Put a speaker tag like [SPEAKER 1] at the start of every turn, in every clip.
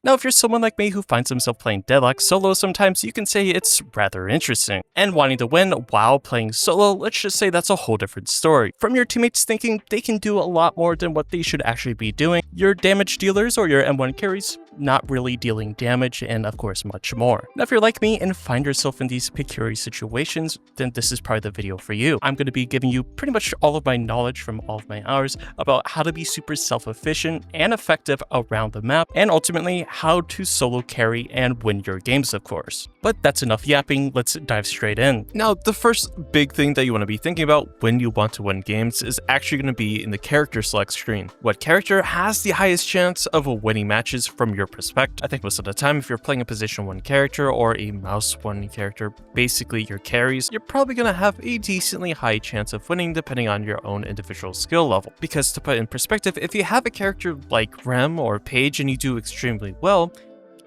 [SPEAKER 1] Now, if you're someone like me who finds himself playing Deadlock solo sometimes, you can say it's rather interesting. And wanting to win while playing solo, let's just say that's a whole different story. From your teammates thinking they can do a lot more than what they should actually be doing, your damage dealers or your M1 carries not really dealing damage, and of course much more. Now, if you're like me and find yourself in these peculiar situations, then this is probably the video for you. I'm going to be giving you pretty much all of my knowledge from all of my hours about how to be super self-efficient and effective around the map, and ultimately how to solo carry and win your games, of course. But that's enough yapping, let's dive straight in. Now, the first big thing that you want to be thinking about when you want to win games is actually going to be in the character select screen. What character has the highest chance of winning matches from your perspective? I think most of the time, if you're playing a position 1 character or a mouse 1 character, basically your carries, you're probably going to have a decently high chance of winning depending on your own individual skill level. Because to put in perspective, if you have a character like Rem or Paige and you do extremely well,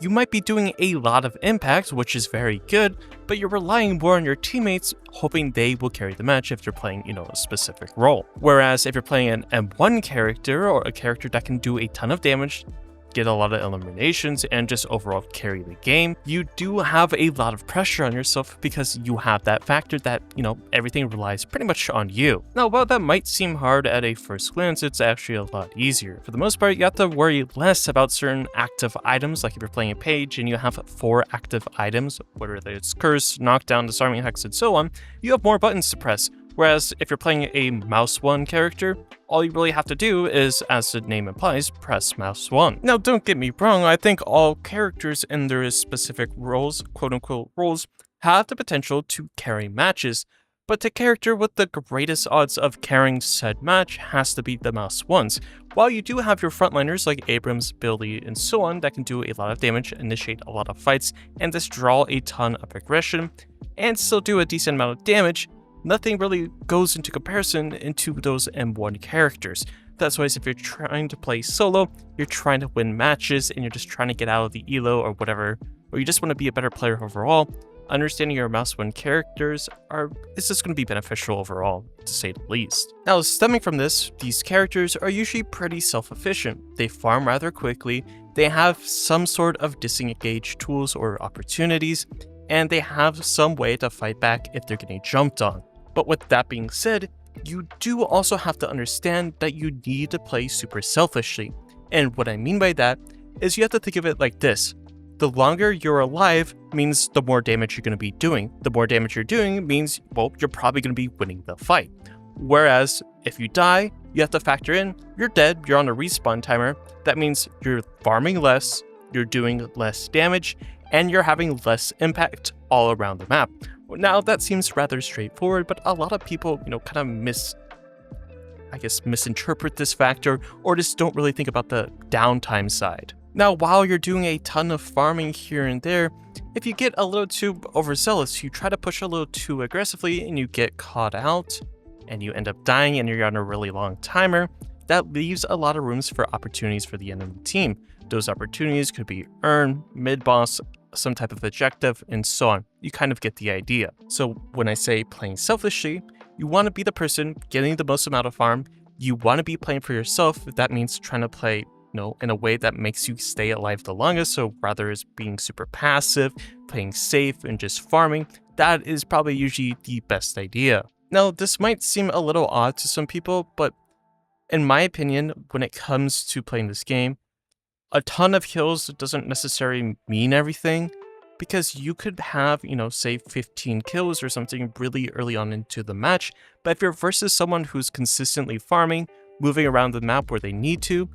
[SPEAKER 1] you might be doing a lot of impact, which is very good, but you're relying more on your teammates, hoping they will carry the match if you're playing, a specific role. Whereas if you're playing an M1 character or a character that can do a ton of damage, get a lot of eliminations, and just overall carry the game, you do have a lot of pressure on yourself because you have that factor that, everything relies pretty much on you. Now, while that might seem hard at a first glance, it's actually a lot easier. For the most part, you have to worry less about certain active items, like if you're playing a Page and you have 4 active items, whether it's Curse, Knockdown, Disarming Hex, and so on, you have more buttons to press. Whereas if you're playing a mouse 1 character, all you really have to do is, as the name implies, press mouse 1. Now, don't get me wrong, I think all characters in their specific roles, quote-unquote roles, have the potential to carry matches, but the character with the greatest odds of carrying said match has to be the mouse 1s. While you do have your frontliners like Abrams, Billy, and so on that can do a lot of damage, initiate a lot of fights, and just draw a ton of aggression, and still do a decent amount of damage, nothing really goes into comparison into those M1 characters. That's why if you're trying to play solo, you're trying to win matches and you're just trying to get out of the elo or whatever, or you just want to be a better player overall, understanding your mouse 1 characters is just going to be beneficial overall, to say the least. Now, stemming from this, these characters are usually pretty self-efficient. They farm rather quickly, they have some sort of disengage tools or opportunities, and they have some way to fight back if they're getting jumped on. But with that being said, you do also have to understand that you need to play super selfishly. And what I mean by that is you have to think of it like this. The longer you're alive means the more damage you're going to be doing. The more damage you're doing means, well, you're probably going to be winning the fight. Whereas if you die, you have to factor in, you're dead, you're on a respawn timer. That means you're farming less, you're doing less damage, and you're having less impact all around the map. Now, that seems rather straightforward, but a lot of people, kind of misinterpret this factor or just don't really think about the downtime side. Now, while you're doing a ton of farming here and there, if you get a little too overzealous, you try to push a little too aggressively and you get caught out and you end up dying and you're on a really long timer, that leaves a lot of rooms for opportunities for the enemy team. Those opportunities could be earn, mid-boss, some type of objective, and so on. You kind of get the idea. So when I say playing selfishly, you want to be the person getting the most amount of farm. You want to be playing for yourself. That means trying to play, in a way that makes you stay alive the longest. So rather is being super passive, playing safe, and just farming. That is probably usually the best idea. Now, this might seem a little odd to some people, but in my opinion, when it comes to playing this game, a ton of kills doesn't necessarily mean everything, because you could have, say 15 kills or something really early on into the match, but if you're versus someone who's consistently farming, moving around the map where they need to,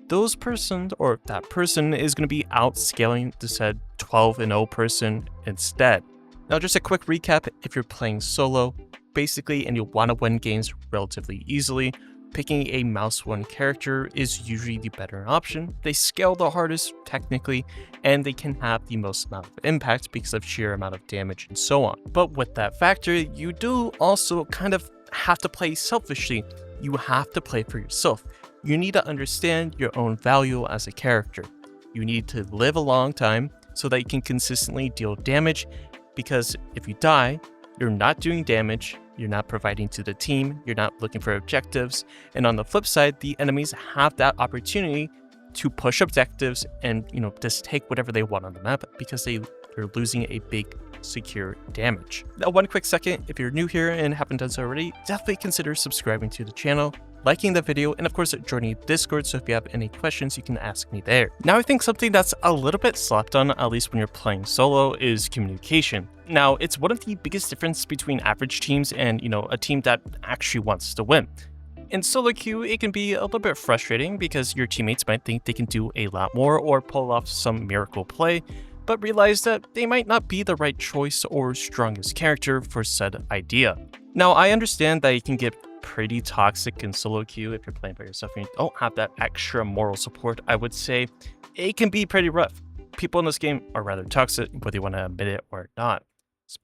[SPEAKER 1] that person is going to be outscaling the said 12-0 person instead. Now, just a quick recap, if you're playing solo, basically, and you want to win games relatively easily, picking a mouse 1 character is usually the better option. They scale the hardest, technically, and they can have the most amount of impact because of sheer amount of damage and so on. But with that factor, you do also kind of have to play selfishly. You have to play for yourself. You need to understand your own value as a character. You need to live a long time so that you can consistently deal damage, because if you die, you're not doing damage, you're not providing to the team, you're not looking for objectives, and on the flip side, the enemies have that opportunity to push objectives and, just take whatever they want on the map because they're losing a big secure damage. Now, one quick second, if you're new here and haven't done so already, definitely consider subscribing to the channel, liking the video, and of course joining Discord, so if you have any questions you can ask me there. Now, I think something that's a little bit slept on, at least when you're playing solo, is communication. Now, it's one of the biggest differences between average teams and, a team that actually wants to win. In solo queue, it can be a little bit frustrating because your teammates might think they can do a lot more or pull off some miracle play, but realize that they might not be the right choice or strongest character for said idea. Now, I understand that it can get pretty toxic in solo queue if you're playing by yourself and you don't have that extra moral support. I would say it can be pretty rough. People in this game are rather toxic, whether you want to admit it or not.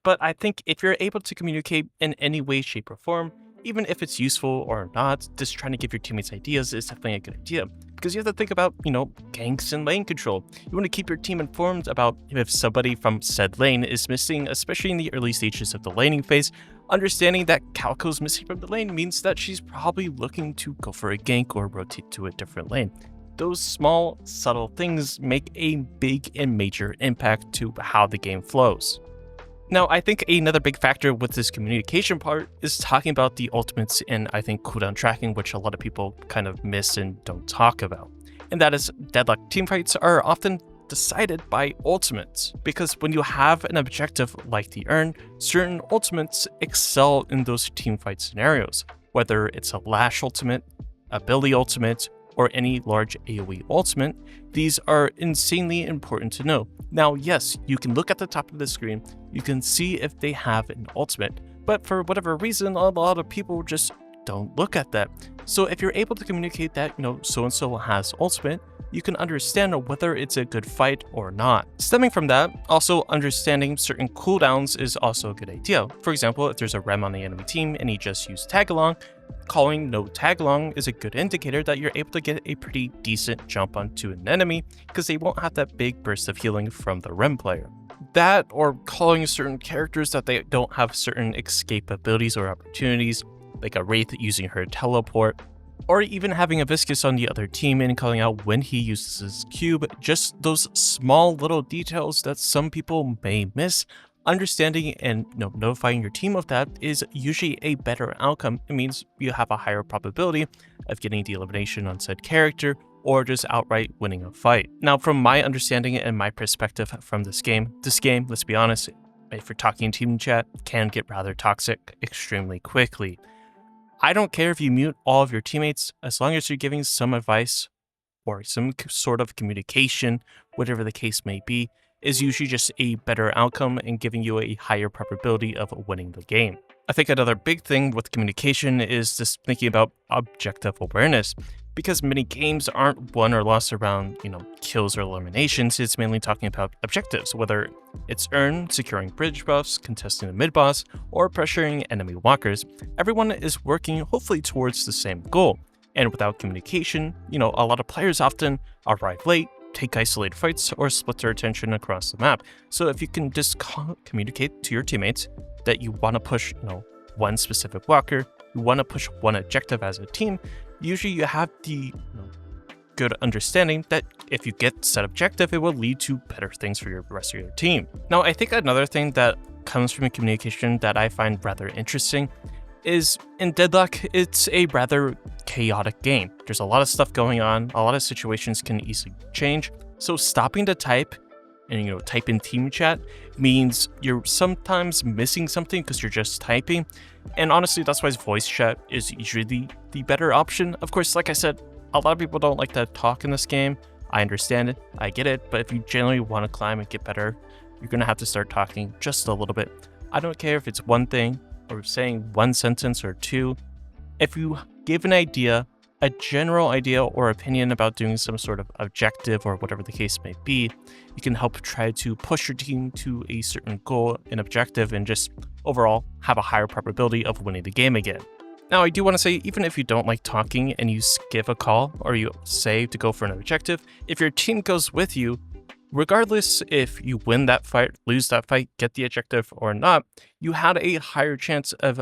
[SPEAKER 1] But I think if you're able to communicate in any way, shape, or form, even if it's useful or not, just trying to give your teammates ideas is definitely a good idea. Because you have to think about, ganks and lane control. You want to keep your team informed about if somebody from said lane is missing, especially in the early stages of the laning phase. Understanding that Calco's missing from the lane means that she's probably looking to go for a gank or rotate to a different lane. Those small, subtle things make a big and major impact to how the game flows. Now, I think another big factor with this communication part is talking about the ultimates and I think cooldown tracking, which a lot of people kind of miss and don't talk about. And that is Deadlock teamfights are often decided by ultimates, because when you have an objective like the urn, certain ultimates excel in those teamfight scenarios, whether it's a Lash ultimate, a Billy ultimate, or any large AoE ultimate. These are insanely important to know. Now, yes, you can look at the top of the screen, you can see if they have an ultimate, but for whatever reason, a lot of people just don't look at that. So if you're able to communicate that, so-and-so has ultimate, you can understand whether it's a good fight or not. Stemming from that, also understanding certain cooldowns is also a good idea. For example, if there's a Rem on the enemy team and he just used tag-along, calling no tag-along is a good indicator that you're able to get a pretty decent jump onto an enemy because they won't have that big burst of healing from the Rem player. That, or calling certain characters that they don't have certain escape abilities or opportunities, like a Wraith using her teleport, or even having a Viscus on the other team and calling out when he uses his cube. Just those small little details that some people may miss. Understanding and notifying your team of that is usually a better outcome. It means you have a higher probability of getting the elimination on said character or just outright winning a fight. Now, from my understanding and my perspective from this game, let's be honest, if you're talking team chat, can get rather toxic extremely quickly. I don't care if you mute all of your teammates, as long as you're giving some advice or some sort of communication, whatever the case may be, is usually just a better outcome and giving you a higher probability of winning the game. I think another big thing with communication is just thinking about objective awareness, because many games aren't won or lost around, kills or eliminations. It's mainly talking about objectives, whether it's urn, securing bridge buffs, contesting the mid boss, or pressuring enemy walkers. Everyone is working hopefully towards the same goal. And without communication, a lot of players often arrive late, take isolated fights, or split their attention across the map. So if you can just communicate to your teammates that you want to push, one specific walker, you want to push one objective as a team, usually you have the good understanding that if you get set objective, it will lead to better things for the rest of your team. Now, I think another thing that comes from communication that I find rather interesting is in Deadlock, it's a rather chaotic game. There's a lot of stuff going on, a lot of situations can easily change. So stopping to type and type in team chat means you're sometimes missing something because you're just typing. And honestly, that's why voice chat is usually the better option. Of course, like I said, a lot of people don't like to talk in this game. I understand it, I get it, but if you generally want to climb and get better, you're going to have to start talking just a little bit. I don't care if it's one thing or saying one sentence or two. If you give an idea, a general idea or opinion about doing some sort of objective or whatever the case may be, you can help try to push your team to a certain goal and objective and just overall have a higher probability of winning the game again. Now, I do want to say, even if you don't like talking and you skip a call or you say to go for an objective, if your team goes with you, regardless if you win that fight, lose that fight, get the objective or not, you had a higher chance of,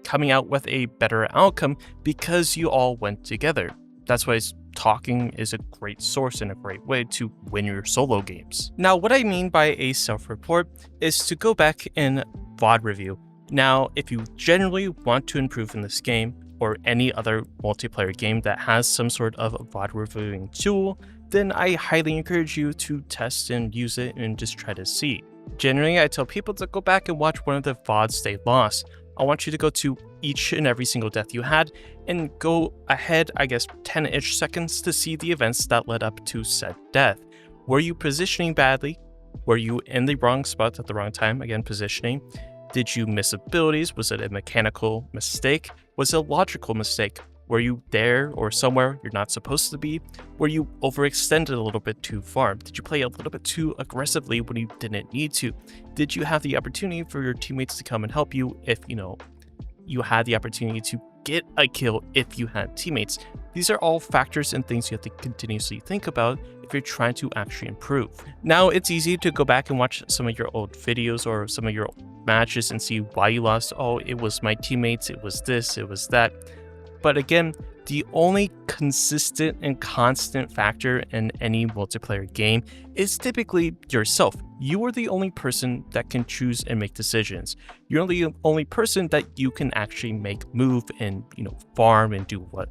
[SPEAKER 1] coming out with a better outcome because you all went together. That's why it's talking is a great source and a great way to win your solo games. Now, what I mean by a self-report is to go back and VOD review. Now, if you generally want to improve in this game or any other multiplayer game that has some sort of VOD reviewing tool, then I highly encourage you to test and use it and just try to see. Generally, I tell people to go back and watch one of the VODs they lost. I want you to go to each and every single death you had and go ahead, I guess, 10-ish seconds to see the events that led up to said death. Were you positioning badly? Were you in the wrong spot at the wrong time? Again, positioning. Did you miss abilities? Was it a mechanical mistake? Was it a logical mistake? Were you there or somewhere you're not supposed to be? Were you overextended a little bit too far? Did you play a little bit too aggressively when you didn't need to? Did you have the opportunity for your teammates to come and help you if, you had the opportunity to get a kill if you had teammates? These are all factors and things you have to continuously think about if you're trying to actually improve. Now, it's easy to go back and watch some of your old videos or some of your matches and see why you lost. Oh, it was my teammates, it was this, it was that. But again, the only consistent and constant factor in any multiplayer game is typically yourself. You are the only person that can choose and make decisions. You're the only person that you can actually make move and, farm and do what.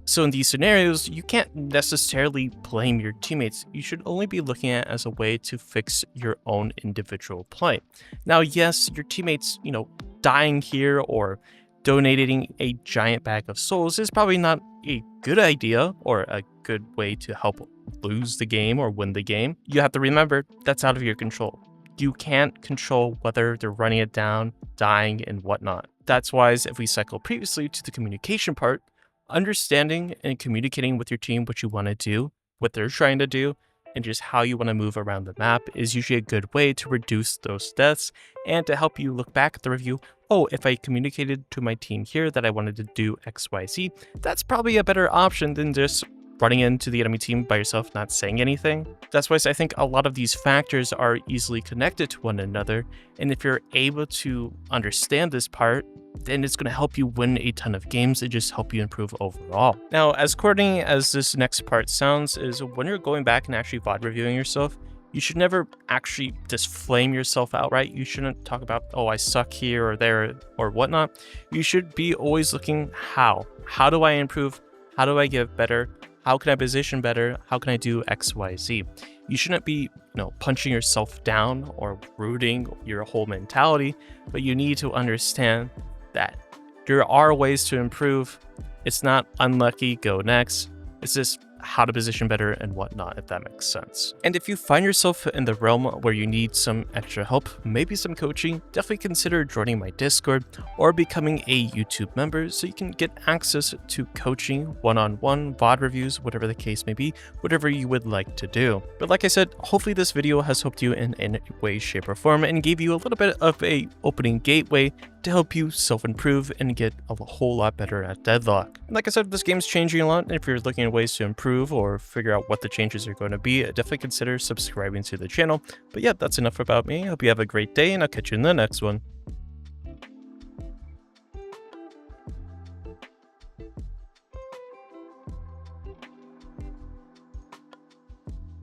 [SPEAKER 1] So in these scenarios, you can't necessarily blame your teammates. You should only be looking at it as a way to fix your own individual play. Now, yes, your teammates, dying here or donating a giant bag of souls is probably not a good idea or a good way to help lose the game or win the game. You have to remember that's out of your control. You can't control whether they're running it down, dying, and whatnot. That's why if we cycle previously to the communication part, understanding and communicating with your team what you want to do, what they're trying to do, and just how you want to move around the map is usually a good way to reduce those deaths and to help you look back at the review. Oh, if I communicated to my team here that I wanted to do XYZ, that's probably a better option than just running into the enemy team by yourself, not saying anything. That's why I think a lot of these factors are easily connected to one another. And if you're able to understand this part, then it's going to help you win a ton of games and just help you improve overall. Now, as corny as this next part sounds, is when you're going back and actually VOD reviewing yourself, you should never actually just flame yourself outright. You shouldn't talk about, oh, I suck here or there or whatnot. You should be always looking how. How do I improve? How do I get better? How can I position better? How can I do X, Y, Z? You shouldn't be, punching yourself down or rooting your whole mentality, but you need to understand that there are ways to improve. It's not unlucky, go next. It's just how to position better and whatnot, if that makes sense. And if you find yourself in the realm where you need some extra help, maybe some coaching, definitely consider joining my Discord or becoming a YouTube member so you can get access to coaching, one-on-one, VOD reviews, whatever the case may be, whatever you would like to do. But like I said, hopefully this video has helped you in any way, shape, or form and gave you a little bit of a opening gateway to help you self-improve and get a whole lot better at Deadlock. And like I said, this game's changing a lot, and if you're looking at ways to improve or figure out what the changes are going to be, definitely consider subscribing to the channel. But yeah, that's enough about me. I hope you have a great day, and I'll catch you in the next one.